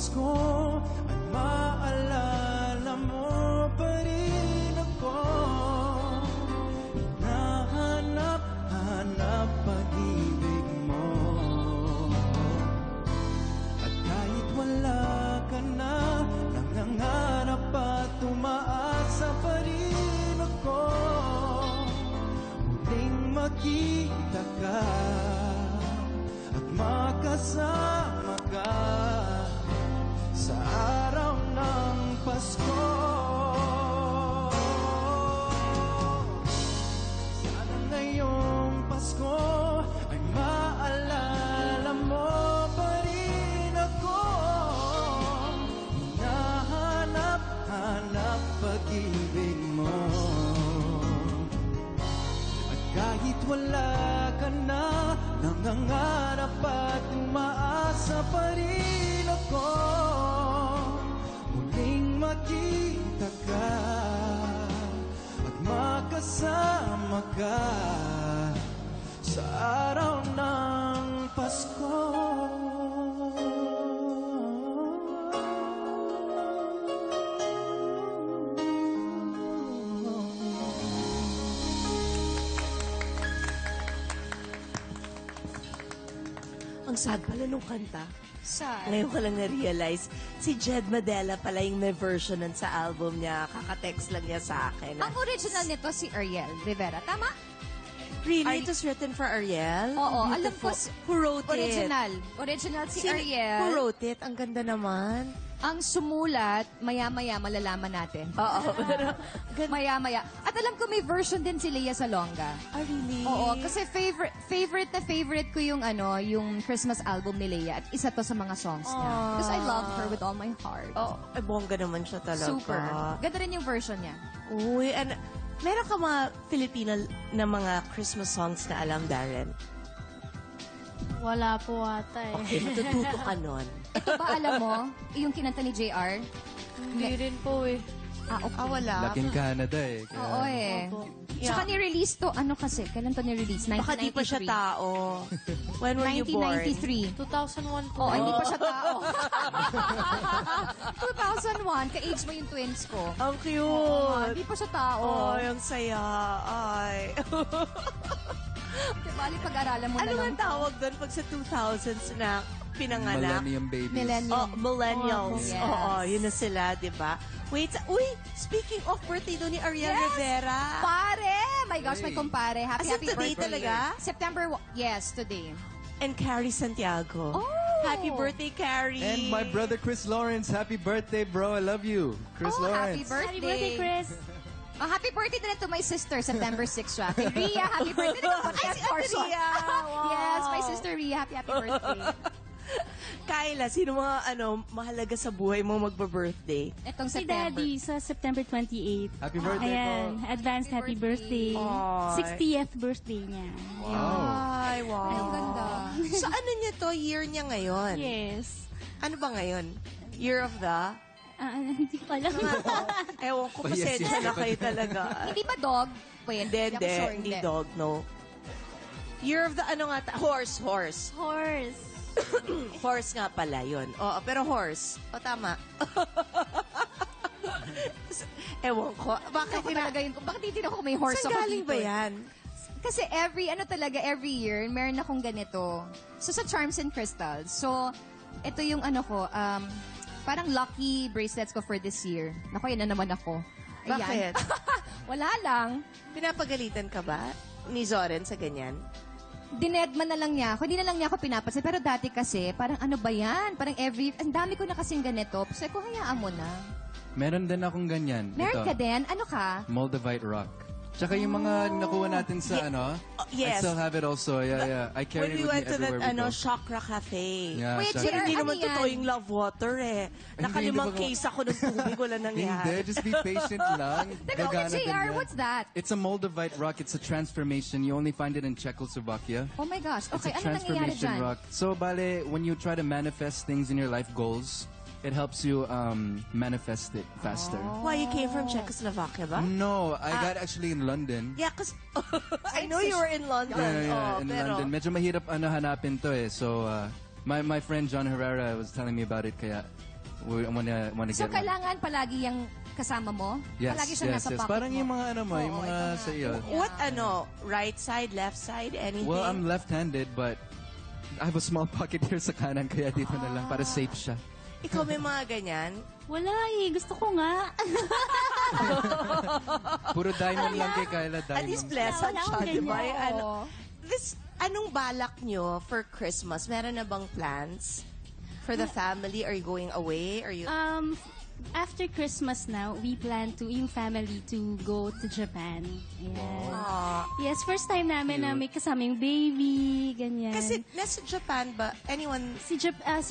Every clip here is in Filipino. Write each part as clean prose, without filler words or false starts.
Pasko ay maalala mo pa rin ako. Hinahanap-hanap pag-ibig mo. At kahit wala ka na, nangangarap at umaasa pa rin ako. Muling makita ka at makasama ka sa araw ng Pasko. Sana ngayong Pasko ay maalala mo pa rin ako. Hinahanap-hanap pag-ibig mo. At kahit wala ka na, nangangarap at umaasa pa rin ako. Muling makita ka at makasama ka sa araw ng Pasko. Ang sad pala nung kanta. Sad. Ngayon ko lang na-realize, si Jed Madela pala yung may version nun sa album niya. Kaka-text lang niya sa akin. Ang original nito si Ariel Rivera. Tama? Really? It was written for Ariel? Oo, alam Beautiful. ko. Who wrote it? Original. Original si Ariel. Who wrote it? Ang ganda naman. Ang sumulat, maya-maya malalaman natin. Oo, pero Maya-maya. At alam ko may version din si Lea Salonga. Ah, really? Oo, kasi favorite ko yung yung Christmas album ni Lea at isa to sa mga songs niya. Because I love her with all my heart. Oh, bongga naman siya talaga. Super. Ganda rin yung version niya. Uy, and meron ka mga Filipino na mga Christmas songs na alam, Darren? Wala po ata eh. Okay, matututo ka nun. Ito ba alam mo, yung kinanta ni JR? Hindi rin po eh. Ah, okay. Wala. Laking Canada eh. Kaya... Oo eh. Opo. Tsaka ni-release to, kasi, kailan to ni-release? 1993. Baka di pa siya tao. When were you born? 1993. 2001 po. Oh, hindi pa siya tao. 2001, ka-age mo yung twins ko. Ang cute. Hindi pa siya tao. Oh, yung saya. Ay. Bali, pag-aralan mo Ano na lang. man tawag doon pag sa 2000s na pinanganak? Millennium babies. Millennium. Oh, millennials. Oh, yes. Oo, yun na sila, di ba? Wait, speaking of birthday doon ni Ariel Rivera. Pare! My gosh, my kumpare. Happy, As in happy today birthday. talaga? September, yes, today. And Carrie Santiago. Oh! Happy birthday, Carrie. And my brother Chris Lawrence, happy birthday, bro. I love you. Chris Happy Lawrence. birthday. Happy birthday, Chris. Oh, happy birthday din to my sister, September 6 siya. Kay Rhea, happy birthday. Ay, si Ate Rhea. Wow. Yes, my sister Rhea, happy birthday. Kyla, sino mga mahalaga sa buhay mo magba-birthday? Itong Si September. Daddy sa September 28. Happy birthday Ayan, po. advanced happy birthday. Ay. 60th birthday niya. Ay, wow. Ay, ang ganda. So, ano niya to? Year niya ngayon? Yes. Ano ba ngayon? Year of the? Hindi ko alam. Ewan ko, Oh, yes, pasensya yes. na kayo talaga. Hindi ba dog? Wait, Hindi, ako sure, hindi dog, no. Year of the, horse. Horse. Horse nga pala, yun. Oo, pero horse. O, tama. Ewan ko. Bakit Ako talaga yun. Bakit hindi ako may horse Saan ako galing dito? ba yan? Kasi every year, meron akong ganito. So, sa Charms and Crystals. So, ito yung parang lucky bracelets ko for this year. Naku, yan na naman ako. Bakit? Wala lang. Pinapagalitan ka ba ni Zoren sa ganyan? Dinedman na lang niya ako. Hindi na lang niya ako pinapansin. Pero dati kasi, parang ano ba yan? Parang ang dami ko na kasing ganito. So, ko hayaan mo na. Meron din akong ganyan. Meron Ito, ka din? Ano ka? Moldavite rock. Tsaka yung mga nakuha natin sa yes. I still have it also. Yeah. I carry When we it with went me to that, everywhere we go. Chakra Cafe. Yeah, Wait, siya- Pero hindi Ano naman yan? totoo yung love water eh. Nakalimang hindi ba- case ako ng tubig, wala Hindi, nangyari. just be patient lang. Teka, okay, Gagana din JR, yan. what's that? It's a Moldavite rock. It's a transformation. You only find it in Czechoslovakia. Oh my gosh. It's Okay, a ano nangyayari transformation dyan? rock. So, bale, when you try to manifest things in your life goals, it helps you manifest it faster. Why, you came from Czechoslovakia ba? No, I got actually in London. Yeah, because I know you were in London. Yeah, in pero, London. Medyo mahirap hanapin to eh. So, my friend John Herrera was telling me about it, kaya wanna So, get one. kailangan palagi yung kasama mo? Yes, Palagi siyang yes, nasa yes. pocket Parang mo? yung mga ano mo, yung Oo, mga ito nga. sa iyo. What, right side, left side, anything? Well, I'm left-handed, but I have a small pocket here sa kanan, kaya dito na lang, para safe siya. Ikaw may mga ganyan? Wala eh. Gusto ko nga. Puro diamond lang kay Kyla, At least diamond. pleasant Wala siya, akong di ba? ganyan. Yung ano, anong balak nyo for Christmas? Meron na bang plans? For the family? Are you going away? Are you... After Christmas now, we plan to, yung family, to go to Japan. Ayan. Aw. Yes, first time namin na may kasama yung baby, ganyan. Kasi nasa Japan ba? Anyone... Si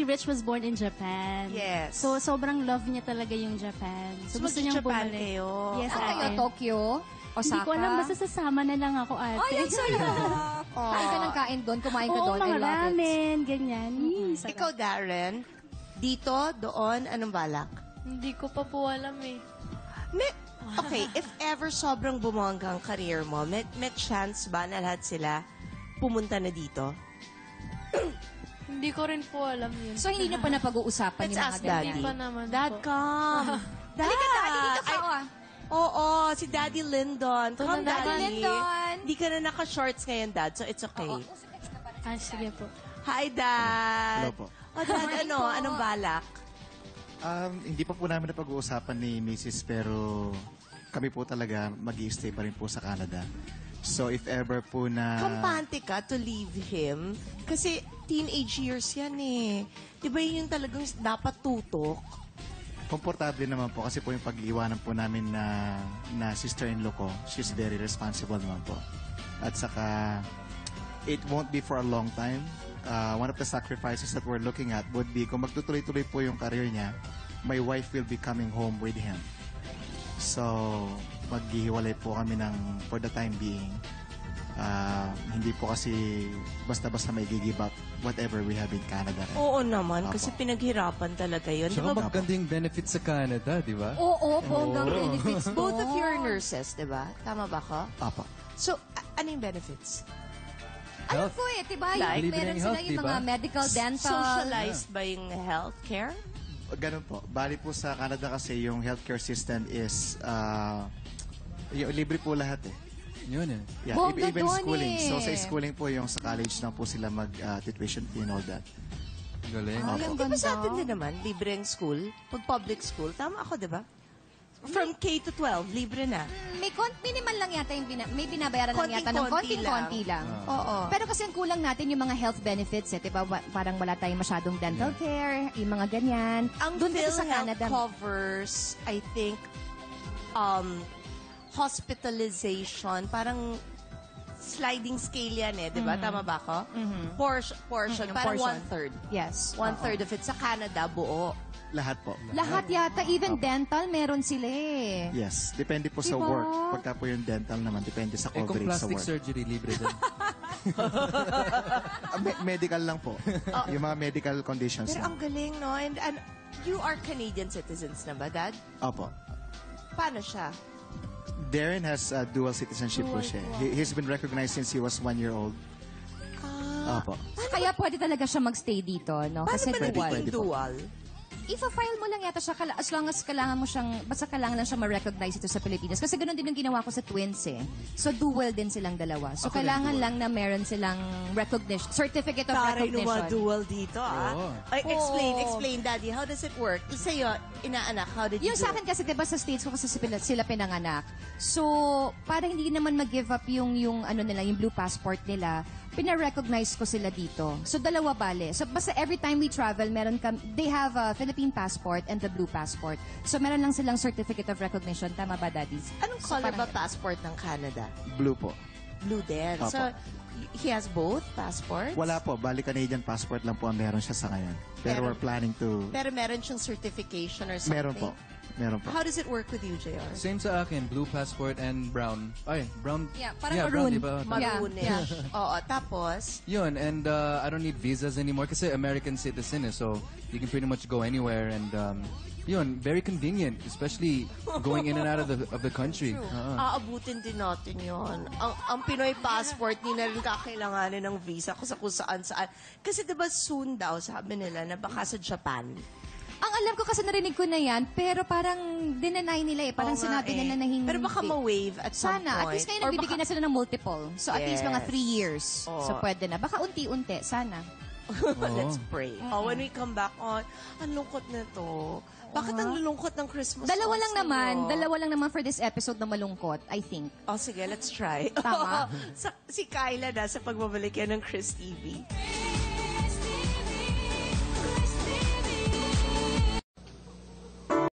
Rich was born in Japan. Yes. So, sobrang love niya talaga yung Japan. So, gusto niyang mag-Japan bumalik. kayo? Yes, Saan kayo? ate. Tokyo? Osaka? Hindi ko alam, basta sasama na lang ako, ate. Ay, ang saya! Kain ka ng kain doon, kumain ka Oo, doon. I mga love it. ramen, ganyan. Sarap. Ikaw, Darren, dito, doon, anong balak? Hindi ko pa po alam eh. Okay, if ever sobrang bumongga ang career mo, may chance ba na lahat sila pumunta na dito? Hindi ko rin po alam yun. So, hindi niyo pa napag-uusapan Let's yung mga ask ganyan? Daddy. Hindi pa naman Dad, po. come. Dali ka, Daddy. Dito ka, Ay, oh. Oo, si Daddy Lyndon. Come, na, Daddy Lyndon. Hindi ka na naka-shorts ngayon, Dad, so it's okay. Sige po. Hi, Dad. Hello po. Oh, Dad, anong balak? Hindi pa po namin napag-uusapan ni Mrs. pero kami po talaga mag-i-stay pa rin po sa Canada. So if ever po na... Kampante ka to leave him? Kasi teenage years yan eh. Di ba yun yung talagang dapat tutok? Komportable naman po kasi po yung pag-iwanan po namin na sister-in-law ko. She's very responsible naman po. At saka, it won't be for a long time. One of the sacrifices that we're looking at would be kung magtutuloy-tuloy po yung career niya, my wife will be coming home with him. So, maghihiwalay po kami for the time being. Hindi po kasi basta-basta may give up whatever we have in Canada. Oo naman, Apo. kasi pinaghirapan talaga yun. Di Tsaka ba, maganda yung benefits sa Canada, di ba? Oo, bonggang benefits both of you are doon. nurses, di ba? Tama ba ko? Apa. So, ano yung benefits? Alam ko eh, diba? Yung Like, meron libreng sila health, yung diba? mga medical, dental. Socialized ba yung healthcare? Ganun po. Bali po sa Canada kasi yung healthcare system is libre po lahat eh. Yun eh. Yeah, Bongga even doon schooling. eh. So sa schooling po yung sa college lang po sila mag-tuition fee and all that. Galing. Ay, ang Di ba sa ganda. atin din naman, libre ang school? Pag public school, tama ako, di ba? From K to 12, libre na. May minimal lang yata yung may binabayaran lang yata ng konting-konti lang. Oo. Pero kasi ang kulang natin yung mga health benefits eh, 'di ba? Parang wala tayong masyadong dental care, yung mga ganyan. Ang Doon kasi sa PhilHealth Canada. covers, I think, hospitalization, parang sliding scale yan eh, di ba? Tama ba ako? Portion, parang portion. one-third. Yes. One-third of it. Sa Canada, buo. Lahat po. Lahat yata, even dental, meron sila eh. Yes. Depende po sa Diba? work. Pagka po yung dental naman, depende sa Eh kung coverage sa plastic work. surgery, libre din. Medical lang po. Yung mga medical conditions. Pero ang galing, no? And you are Canadian citizens na ba, Dad? Opo. Paano siya? Darren has dual citizenship po siya. He's been recognized since he was 1 year old. Opo. Kaya pwede talaga siya magstay dito, no? Paano Kasi ba dual. nagiging dual? Ifa-file mo lang yata siya as long as kailangan mo siyang, basta kailangan lang siya ma-recognize ito sa Pilipinas. Kasi ganoon din yung ginawa ko sa twins eh. So dual din silang dalawa. So Ako din, kailangan dual. lang na meron silang recognition, certificate of Taray recognition. dual dito, Oo. Ay, explain, Daddy. How does it work? Sa'yo, inaanak, how did you Yung do sa akin it? kasi, diba, sa States ko kasi sila pinanganak. So, para hindi naman mag-give up yung ano nila, yung blue passport nila, pina-recognize ko sila dito. So, dalawa bale. So, basta every time we travel, they have a Philippine passport and the blue passport. So, meron lang silang certificate of recognition. Tama ba, Daddy? Anong So, color ba parang- passport ng Canada? Blue po. Blue din. Opo. So, he has both passports? Wala po. Bali Canadian passport lang po ang meron siya sa ngayon. Pero we're planning to... Pero meron siyang certification or something? Meron po. Meron po. How does it work with you, JR? Same sa akin, blue passport and brown. Ay, brown. Yeah, parang brown, maroon. di ba? Maroonish. Oo, tapos, Yun, and I don't need visas anymore kasi American citizen eh, so you can pretty much go anywhere and yun, very convenient, especially going in and out of the country. aabutin din natin yon. Ang Pinoy passport, ni na rin kakailanganin ng visa kung saan saan. Kasi diba soon daw, sabi nila, na baka sa Japan, Ang alam ko kasi narinig ko na yan, pero parang dinenay nila eh. Parang Oo nga sinabi nila na hindi. Pero baka ma-wave at some Sana. At point. least ngayon Or nagbibigay na sila ng multiple. So at least mga Yes. 3 years. Oo. So pwede na. Baka unti-unti. Sana. Let's pray. Oh, when we come back on, ang lungkot na to. Bakit ang lulungkot ng Christmas Dalawa songs lang naman. ninyo? Dalawa lang naman for this episode na malungkot, I think. Oh, sige, let's try. Tama. Si Kyla na sa pagbabalik yan ng Chris TV.